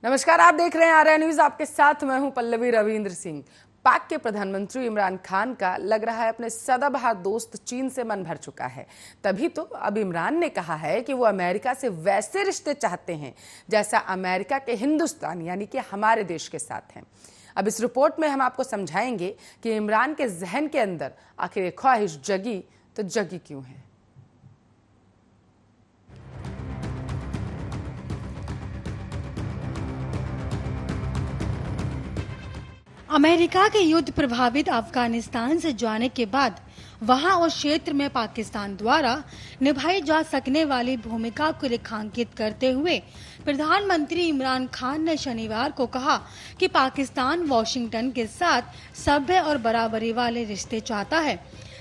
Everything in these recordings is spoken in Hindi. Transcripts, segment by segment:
नमस्कार, आप देख रहे हैं आर्या न्यूज। आपके साथ मैं हूं पल्लवी रविंद्र सिंह। पाक के प्रधानमंत्री इमरान खान का लग रहा है अपने सदाबहार दोस्त चीन से मन भर चुका है। तभी तो अब इमरान ने कहा है कि वो अमेरिका से वैसे रिश्ते चाहते हैं जैसा अमेरिका के हिंदुस्तान यानी कि हमारे देश के साथ हैं। अब इस रिपोर्ट में हम आपको समझाएंगे कि इमरान के जहन के अंदर आखिर ये ख्वाहिश जगी तो जगी क्यों है। अमेरिका के युद्ध प्रभावित अफगानिस्तान से जाने के बाद वहां उस क्षेत्र में पाकिस्तान द्वारा निभाई जा सकने वाली भूमिका को रेखांकित करते हुए प्रधानमंत्री इमरान खान ने शनिवार को कहा कि पाकिस्तान वॉशिंगटन के साथ सभ्य और बराबरी वाले रिश्ते चाहता है,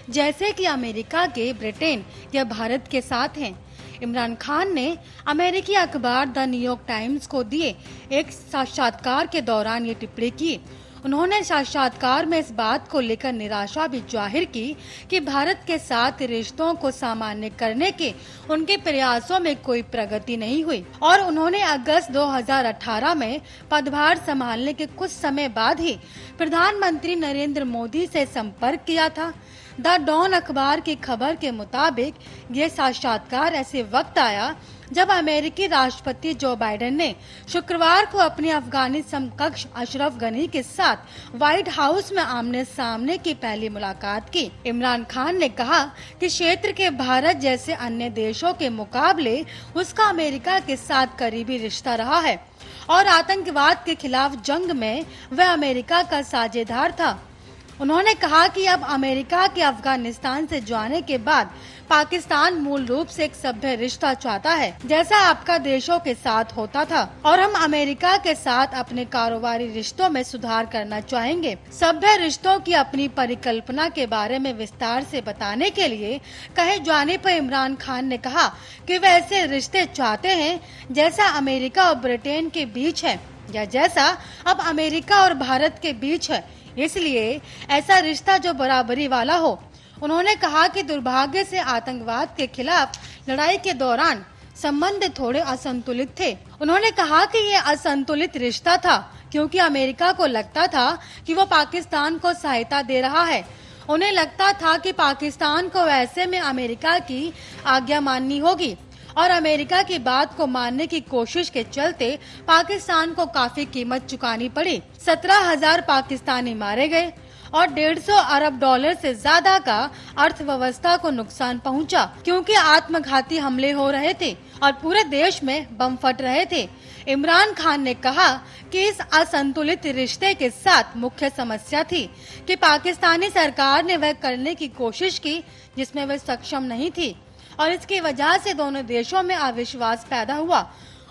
जैसे कि अमेरिका के ब्रिटेन या भारत के साथ हैं। इमरान खान ने अमेरिकी अखबार द न्यूयॉर्क टाइम्स को दिए एक साक्षात्कार के दौरान ये टिप्पणी की। उन्होंने साक्षात्कार में इस बात को लेकर निराशा भी जाहिर की कि भारत के साथ रिश्तों को सामान्य करने के उनके प्रयासों में कोई प्रगति नहीं हुई और उन्होंने अगस्त 2018 में पदभार संभालने के कुछ समय बाद ही प्रधानमंत्री नरेंद्र मोदी से संपर्क किया था। द डॉन अखबार की खबर के मुताबिक ये साक्षात्कार ऐसे वक्त आया जब अमेरिकी राष्ट्रपति जो बाइडेन ने शुक्रवार को अपनी अफगानी समकक्ष अशरफ गनी के साथ व्हाइट हाउस में आमने सामने की पहली मुलाकात की। इमरान खान ने कहा कि क्षेत्र के भारत जैसे अन्य देशों के मुकाबले उसका अमेरिका के साथ करीबी रिश्ता रहा है और आतंकवाद के खिलाफ जंग में वह अमेरिका का साझेदार था। उन्होंने कहा कि अब अमेरिका के अफगानिस्तान से जाने के बाद पाकिस्तान मूल रूप से एक सभ्य रिश्ता चाहता है, जैसा आपका देशों के साथ होता था, और हम अमेरिका के साथ अपने कारोबारी रिश्तों में सुधार करना चाहेंगे। सभ्य रिश्तों की अपनी परिकल्पना के बारे में विस्तार से बताने के लिए कहे जाने पर इमरान खान ने कहा कि वे ऐसे रिश्ते चाहते हैं जैसा अमेरिका और ब्रिटेन के बीच है या जैसा अब अमेरिका और भारत के बीच है, इसलिए ऐसा रिश्ता जो बराबरी वाला हो। उन्होंने कहा कि दुर्भाग्य से आतंकवाद के खिलाफ लड़ाई के दौरान संबंध थोड़े असंतुलित थे। उन्होंने कहा कि ये असंतुलित रिश्ता था क्योंकि अमेरिका को लगता था कि वो पाकिस्तान को सहायता दे रहा है। उन्हें लगता था कि पाकिस्तान को ऐसे में अमेरिका की आज्ञा माननी होगी और अमेरिका की बात को मानने की कोशिश के चलते पाकिस्तान को काफी कीमत चुकानी पड़ी। 17,000 पाकिस्तानी मारे गए और 150 अरब डॉलर से ज्यादा का अर्थव्यवस्था को नुकसान पहुंचा क्योंकि आत्मघाती हमले हो रहे थे और पूरे देश में बम फट रहे थे। इमरान खान ने कहा कि इस असंतुलित रिश्ते के साथ मुख्य समस्या थी कि पाकिस्तानी सरकार ने वह करने की कोशिश की जिसमें वह सक्षम नहीं थी और इसकी वजह से दोनों देशों में अविश्वास पैदा हुआ।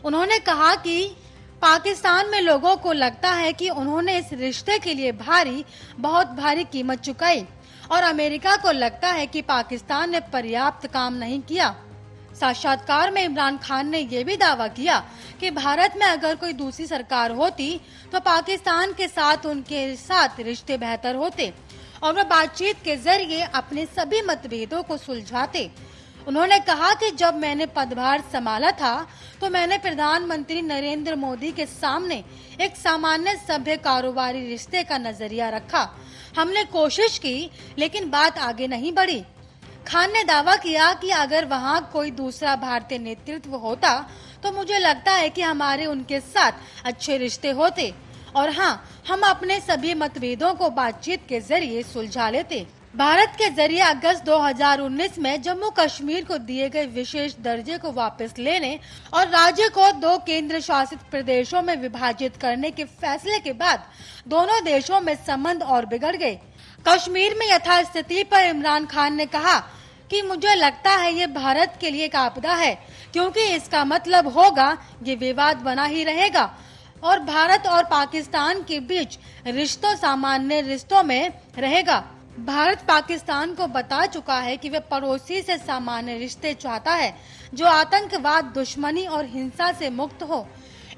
उन्होंने कहा कि पाकिस्तान में लोगों को लगता है कि उन्होंने इस रिश्ते के लिए बहुत भारी कीमत चुकाई और अमेरिका को लगता है कि पाकिस्तान ने पर्याप्त काम नहीं किया। साक्षात्कार में इमरान खान ने यह भी दावा किया कि भारत में अगर कोई दूसरी सरकार होती तो पाकिस्तान के साथ उनके साथ रिश्ते बेहतर होते और वह बातचीत के जरिए अपने सभी मतभेदों को सुलझाते। उन्होंने कहा कि जब मैंने पदभार संभाला था तो मैंने प्रधानमंत्री नरेंद्र मोदी के सामने एक सामान्य सभ्य कारोबारी रिश्ते का नजरिया रखा। हमने कोशिश की लेकिन बात आगे नहीं बढ़ी। खान ने दावा किया कि अगर वहां कोई दूसरा भारतीय नेतृत्व होता तो मुझे लगता है कि हमारे उनके साथ अच्छे रिश्ते होते और हाँ, हम अपने सभी मतभेदों को बातचीत के जरिए सुलझा लेते। भारत के जरिए अगस्त 2019 में जम्मू कश्मीर को दिए गए विशेष दर्जे को वापस लेने और राज्य को 2 केंद्र शासित प्रदेशों में विभाजित करने के फैसले के बाद दोनों देशों में संबंध और बिगड़ गए। कश्मीर में यथास्थिति पर इमरान खान ने कहा कि मुझे लगता है ये भारत के लिए एक आपदा है क्योंकि इसका मतलब होगा ये विवाद बना ही रहेगा और भारत और पाकिस्तान के बीच रिश्तों सामान्य रिश्तों में रहेगा। भारत पाकिस्तान को बता चुका है कि वह पड़ोसी से सामान्य रिश्ते चाहता है जो आतंकवाद, दुश्मनी और हिंसा से मुक्त हो।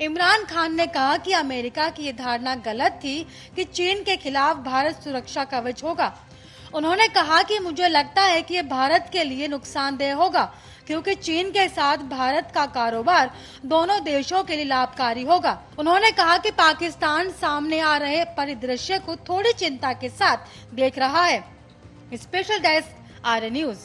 इमरान खान ने कहा कि अमेरिका की ये धारणा गलत थी कि चीन के खिलाफ भारत सुरक्षा कवच होगा। उन्होंने कहा कि मुझे लगता है कि ये भारत के लिए नुकसानदेह होगा क्योंकि चीन के साथ भारत का कारोबार दोनों देशों के लिए लाभकारी होगा। उन्होंने कहा कि पाकिस्तान सामने आ रहे परिदृश्य को थोड़ी चिंता के साथ देख रहा है। स्पेशल डेस्क, आर्य न्यूज।